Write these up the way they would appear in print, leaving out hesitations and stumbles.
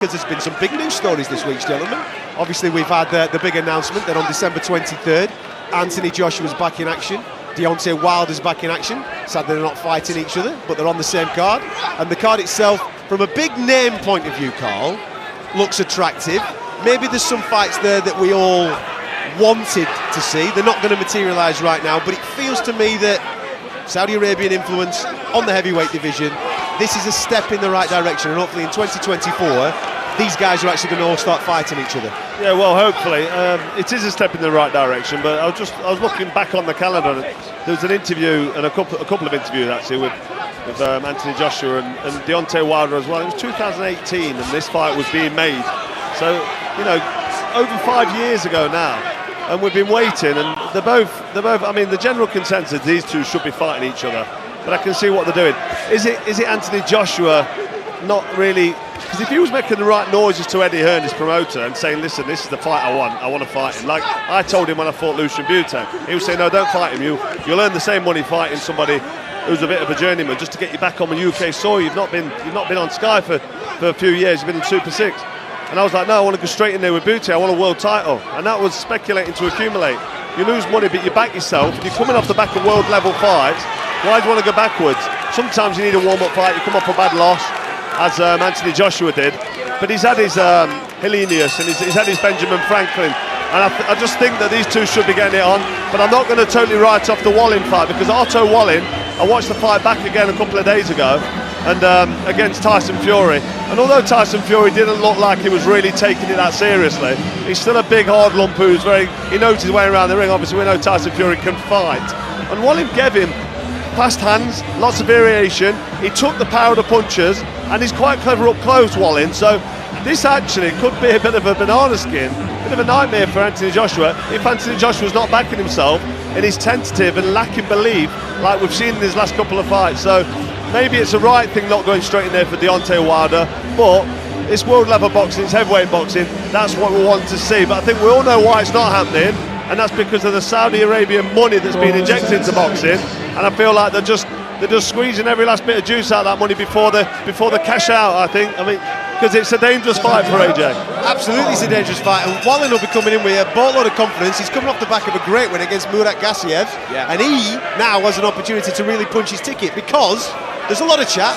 Because there's been some big news stories this week, gentlemen. Obviously, we've had the big announcement that on December 23rd, Anthony Joshua's back in action. Deontay Wilder's back in action. Sadly, they're not fighting each other, but they're on the same card. And the card itself, from a big name point of view, Carl, looks attractive. Maybe there's some fights there that we all wanted to see. They're not going to materialise right now, but it feels to me that Saudi Arabian influence on the heavyweight division, this is a step in the right direction, and hopefully in 2024 these guys are actually going to all start fighting each other. Yeah, well, hopefully it is a step in the right direction. But I was looking back on the calendar, and there was an interview and a couple of interviews actually with Anthony Joshua and Deontay Wilder as well. It was 2018, and this fight was being made. So you know, over 5 years ago now, and we've been waiting. And they're both. I mean, the general consensus, these two should be fighting each other. But I can see what they're doing. Is it Anthony Joshua not really? Because if he was making the right noises to Eddie Hearn, his promoter, and saying, listen, this is the fight I want to fight him. Like I told him when I fought Lucian Bute, he was saying, no, don't fight him. You'll earn the same money fighting somebody who's a bit of a journeyman just to get you back on the UK soil. You've not been on Sky for a few years. You've been in Super 6. And I was like, no, I want to go straight in there with Bute. I want a world title. And that was speculating to accumulate. You lose money, but you back yourself. You're coming off the back of world level fights. Why do you want to go backwards? Sometimes you need a warm-up fight. You come off a bad loss, as Anthony Joshua did. But he's had his Helenius and he's had his Benjamin Franklin. And I just think that these two should be getting it on. But I'm not going to totally write off the Wallin fight, because Otto Wallin, I watched the fight back again a couple of days ago, and against Tyson Fury. And although Tyson Fury didn't look like he was really taking it that seriously, he's still a big hard lump who's he knows his way around the ring. Obviously we know Tyson Fury can fight. And Wallin gave him fast hands, lots of variation. He took the power of the punches, and he's quite clever up close, Wallin. So this actually could be a bit of a banana skin, a bit of a nightmare for Anthony Joshua if Anthony Joshua's not backing himself and he's tentative and lacking belief like we've seen in his last couple of fights. So maybe it's the right thing not going straight in there for Deontay Wilder, but it's world level boxing, it's heavyweight boxing, that's what we want to see. But I think we all know why it's not happening, and that's because of the Saudi Arabian money that's been injected into boxing. And I feel like they're just squeezing every last bit of juice out of that money before the cash out, I think. I mean, because it's a dangerous fight for AJ. Absolutely, it's a dangerous fight, and Wallin will be coming in with a boatload of confidence. He's coming off the back of a great win against Murat Gassiev, and he now has an opportunity to really punch his ticket, because there's a lot of chat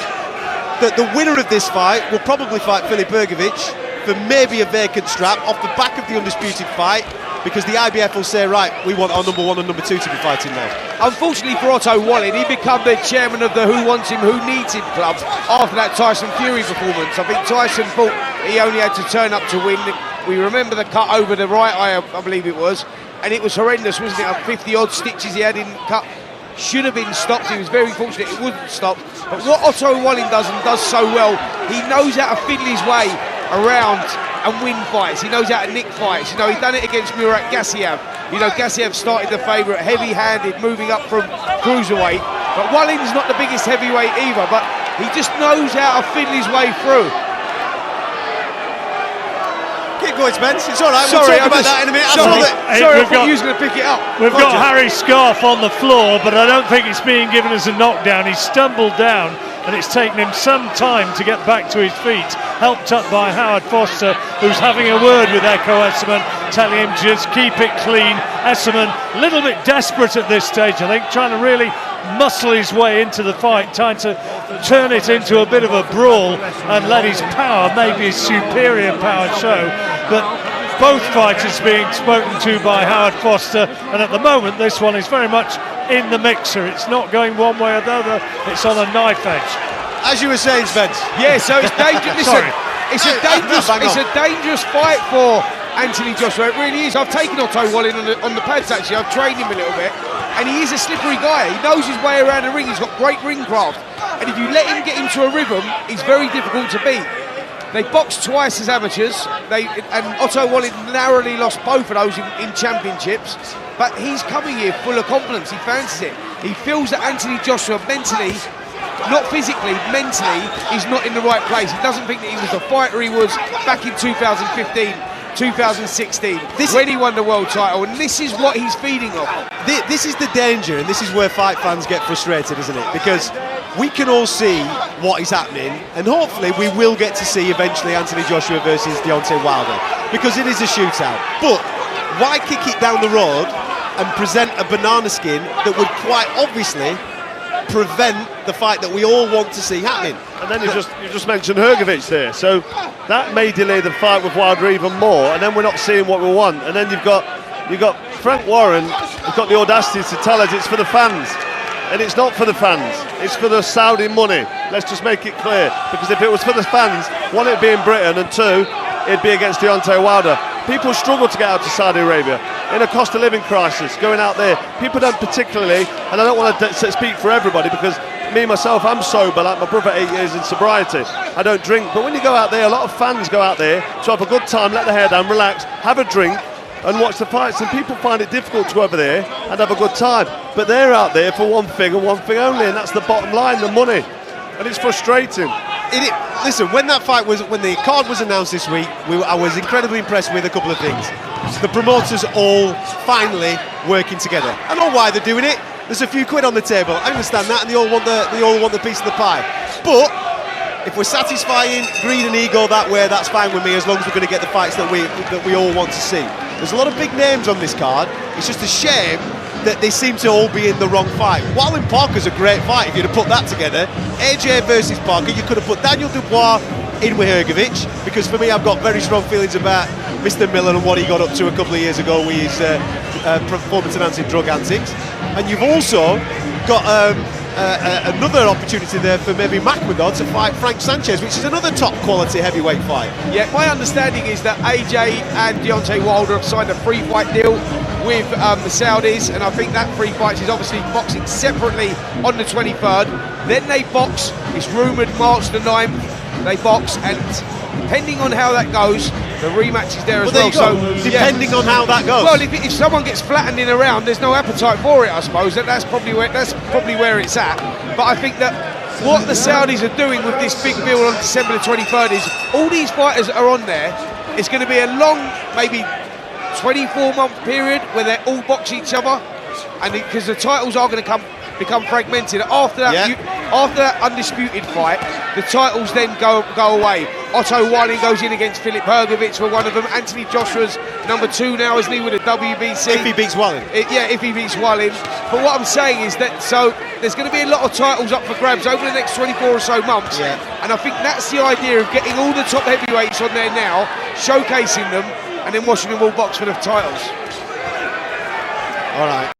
that the winner of this fight will probably fight Filip Bergovic for maybe a vacant strap off the back of the undisputed fight, because the IBF will say, right, we want our number 1 and number 2 to be fighting now. Unfortunately for Otto Wallin, he became the chairman of the Who Wants Him, Who Needs Him club after that Tyson Fury performance. I think Tyson thought he only had to turn up to win. We remember the cut over the right eye, I believe it was, and it was horrendous, wasn't it? 50-odd stitches he had in cut. Should have been stopped. He was very fortunate it wouldn't stop. But what Otto Wallin does, and does so well, he knows how to fiddle his way around and win fights. He knows how to nick fights. You know, he done it against Murat Gassiev. You know, Gassiev started the favourite, heavy-handed, moving up from cruiserweight. But Wallin's not the biggest heavyweight either, but he just knows how to fiddle his way through. Keep going, Spence. It's all right. Sorry, we'll talk about that in a minute. Sorry, I thought you was going to pick it up. We've got Harry Scarf on the floor, but I don't think it's being given as a knockdown. He stumbled down, and it's taken him some time to get back to his feet, helped up by Howard Foster, who's having a word with Echo Esserman, telling him to just keep it clean. Esserman, a little bit desperate at this stage, I think, trying to really muscle his way into the fight, trying to turn it into a bit of a brawl and let his power, maybe his superior power, show. But both fighters being spoken to by Howard Foster, and at the moment this one is very much in the mixer. It's not going one way or the other, it's on a knife edge. As you were saying, Spence. Yeah, so it's dangerous. Listen, it's a dangerous fight for Anthony Joshua. It really is. I've taken Otto Wallin on the pads, actually. I've trained him a little bit, and he is a slippery guy. He knows his way around the ring. He's got great ring craft, and if you let him get into a rhythm, he's very difficult to beat. They boxed twice as amateurs, and Otto Wallin narrowly lost both of those in championships, but he's coming here full of confidence. He fancies it. He feels that Anthony Joshua mentally, not physically, mentally, is not in the right place. He doesn't think that he was the fighter he was back in 2015, 2016, when he won the world title, and this is what he's feeding off. This is the danger, and this is where fight fans get frustrated, isn't it? Because we can all see what is happening, and hopefully we will get to see eventually Anthony Joshua versus Deontay Wilder, because it is a shootout. But why kick it down the road and present a banana skin that would quite obviously prevent the fight that we all want to see happening? And then you just mentioned Hrgovic there, so that may delay the fight with Wilder even more, and then we're not seeing what we want. And then you've got Frank Warren, who's got the audacity to tell us it's for the fans, and it's not for the fans. It's for the Saudi money. Let's just make it clear, because if it was for the fans, one, it'd be in Britain, and two, it'd be against Deontay Wilder. People struggle to get out to Saudi Arabia in a cost of living crisis. Going out there, people don't particularly, and I don't want to speak for everybody, because me myself, I'm sober, like my brother, 8 years in sobriety. I don't drink, but when you go out there, a lot of fans go out there to have a good time, let the hair down, relax, have a drink, and watch the fights. And people find it difficult to go over there and have a good time, but they're out there for one thing and one thing only, and that's the bottom line, the money. And it's frustrating. Listen, when the card was announced this week, I was incredibly impressed with a couple of things. The promoters all finally working together. I know why they're doing it. There's a few quid on the table. I understand that, and they all want the piece of the pie. But if we're satisfying greed and ego that way, that's fine with me, as long as we're going to get the fights that we all want to see. There's a lot of big names on this card. It's just a shame that they seem to all be in the wrong fight. Wallin Parker's a great fight if you'd have put that together. AJ versus Parker, you could have put Daniel Dubois in with Hrgovic, because for me, I've got very strong feelings about Mr. Miller and what he got up to a couple of years ago with his performance-enhancing drug antics. And you've also got another opportunity there for maybe McMahon to fight Frank Sanchez, which is another top-quality heavyweight fight. Yeah, my understanding is that AJ and Deontay Wilder have signed a free-fight deal with the Saudis, and I think that free fight is obviously boxing separately on the 23rd. Then they box, it's rumoured March the 9th, they box, and depending on how that goes, the rematch is there as well. So depending on how that goes. Well, if someone gets flattened in a round, there's no appetite for it, I suppose. That's probably where it's at. But I think that what the Saudis are doing with this big deal on December the 23rd is all these fighters that are on there. It's going to be a long, maybe 24-month period where they all box each other, and because the titles are going to become fragmented after that undisputed fight, the titles then go away. Otto Wallin goes in against Philip Hrgovic for one of them. Anthony Joshua's number 2 now, isn't he, with the WBC? If he beats Wallin. If he beats Wallin. But what I'm saying is that there's going to be a lot of titles up for grabs over the next 24 or so months, and I think that's the idea of getting all the top heavyweights on there now, showcasing them, and then watching them all box for the titles. All right.